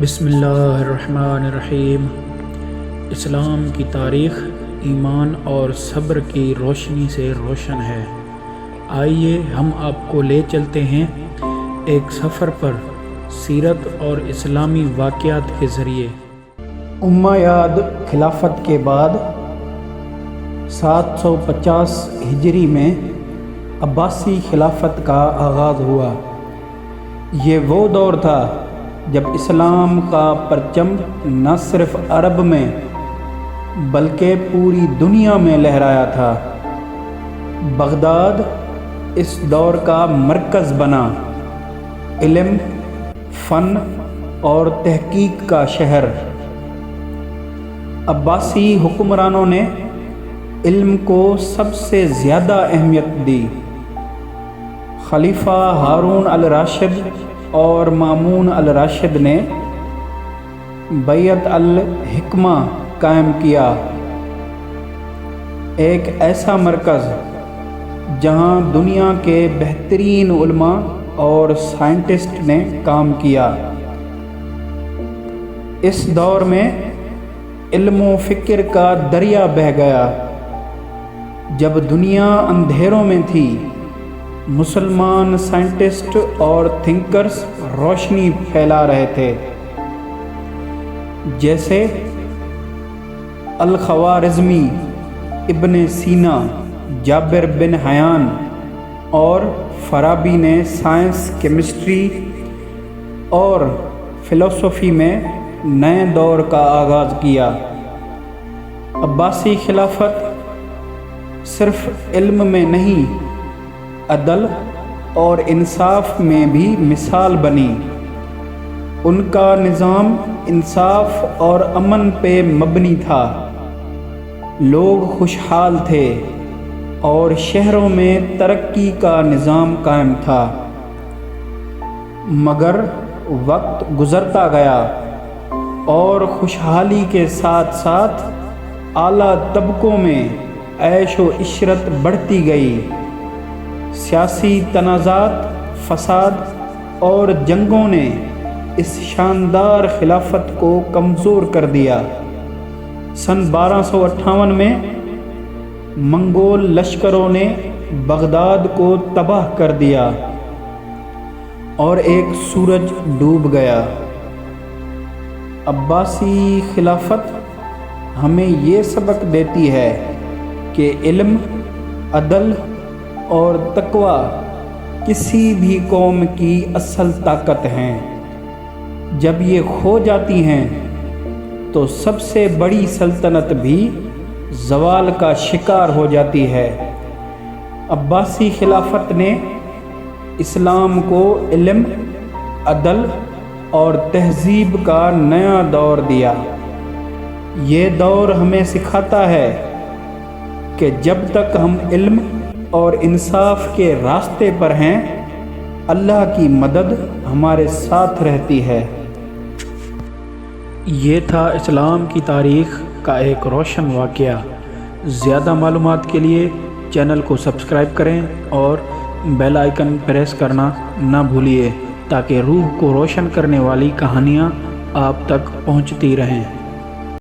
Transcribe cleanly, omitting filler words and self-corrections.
بسم اللہ الرحمن الرحیم۔ اسلام کی تاریخ ایمان اور صبر کی روشنی سے روشن ہے۔ آئیے ہم آپ کو لے چلتے ہیں ایک سفر پر سیرت اور اسلامی واقعات کے ذریعے۔ امیاد خلافت کے بعد 750 ہجری میں عباسی خلافت کا آغاز ہوا۔ یہ وہ دور تھا جب اسلام کا پرچم نہ صرف عرب میں بلکہ پوری دنیا میں لہرایا تھا۔ بغداد اس دور کا مرکز بنا، علم، فن اور تحقیق کا شہر۔ عباسی حکمرانوں نے علم کو سب سے زیادہ اہمیت دی۔ خلیفہ ہارون الراشد اور مامون الراشد نے بیت الحکمہ قائم کیا، ایک ایسا مرکز جہاں دنیا کے بہترین علماء اور سائنٹسٹ نے کام کیا۔ اس دور میں علم و فکر کا دریا بہہ گیا۔ جب دنیا اندھیروں میں تھی، مسلمان سائنٹسٹ اور تھنکرز روشنی پھیلا رہے تھے، جیسے الخوارزمی، ابن سینا، جابر بن حیان اور فارابی نے سائنس، کیمسٹری اور فلسفی میں نئے دور کا آغاز کیا۔ عباسی خلافت صرف علم میں نہیں، عدل اور انصاف میں بھی مثال بنی۔ ان کا نظام انصاف اور امن پہ مبنی تھا، لوگ خوشحال تھے اور شہروں میں ترقی کا نظام قائم تھا۔ مگر وقت گزرتا گیا اور خوشحالی کے ساتھ ساتھ اعلیٰ طبقوں میں عیش و عشرت بڑھتی گئی۔ سیاسی تنازعات، فساد اور جنگوں نے اس شاندار خلافت کو کمزور کر دیا۔ سن 1258 میں منگول لشکروں نے بغداد کو تباہ کر دیا اور ایک سورج ڈوب گیا۔ عباسی خلافت ہمیں یہ سبق دیتی ہے کہ علم، عدل اور تقوی کسی بھی قوم کی اصل طاقت ہیں۔ جب یہ کھو جاتی ہیں تو سب سے بڑی سلطنت بھی زوال کا شکار ہو جاتی ہے۔ عباسی خلافت نے اسلام کو علم، عدل اور تہذیب کا نیا دور دیا۔ یہ دور ہمیں سکھاتا ہے کہ جب تک ہم علم اور انصاف کے راستے پر ہیں، اللہ کی مدد ہمارے ساتھ رہتی ہے۔ یہ تھا اسلام کی تاریخ کا ایک روشن واقعہ۔ زیادہ معلومات کے لیے چینل کو سبسکرائب کریں اور بیل آئیکن پریس کرنا نہ بھولیے تاکہ روح کو روشن کرنے والی کہانیاں آپ تک پہنچتی رہیں۔